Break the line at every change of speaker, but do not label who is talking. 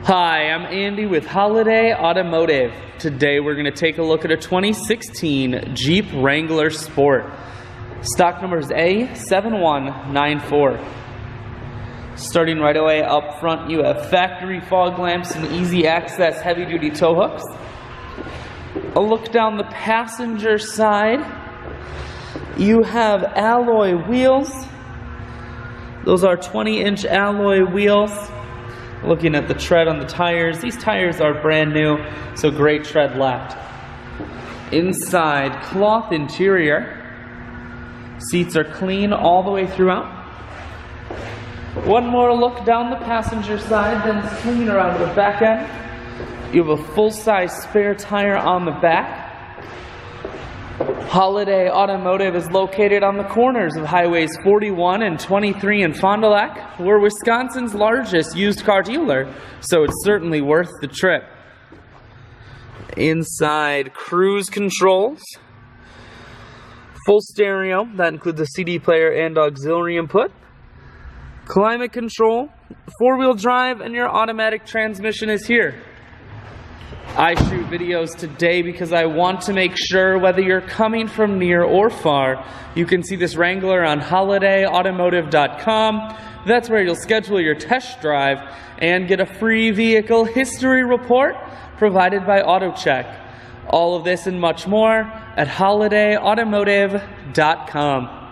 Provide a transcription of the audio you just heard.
Hi, I'm Andy with Holiday Automotive. Today we're going to take a look at a 2016 Jeep Wrangler Sport. Stock number is A7194. Starting right away up front, you have factory fog lamps and easy access heavy-duty tow hooks. A look down the passenger side, you have alloy wheels. Those are 20-inch alloy wheels. Looking at the tread on the tires, these tires are brand new, so great tread left. Inside, cloth interior. Seats are clean all the way throughout. One more look down the passenger side, then swinging around to the back end. You have a full-size spare tire on the back. Holiday Automotive is located on the corners of Highways 41 and 23 in Fond du Lac. We're Wisconsin's largest used car dealer, so it's certainly worth the trip. Inside, cruise controls. Full stereo, that includes a CD player and auxiliary input. Climate control, four-wheel drive, and your automatic transmission is here. I shoot videos today because I want to make sure whether you're coming from near or far, you can see this Wrangler on holidayautomotive.com. That's where you'll schedule your test drive and get a free vehicle history report provided by AutoCheck. All of this and much more at holidayautomotive.com.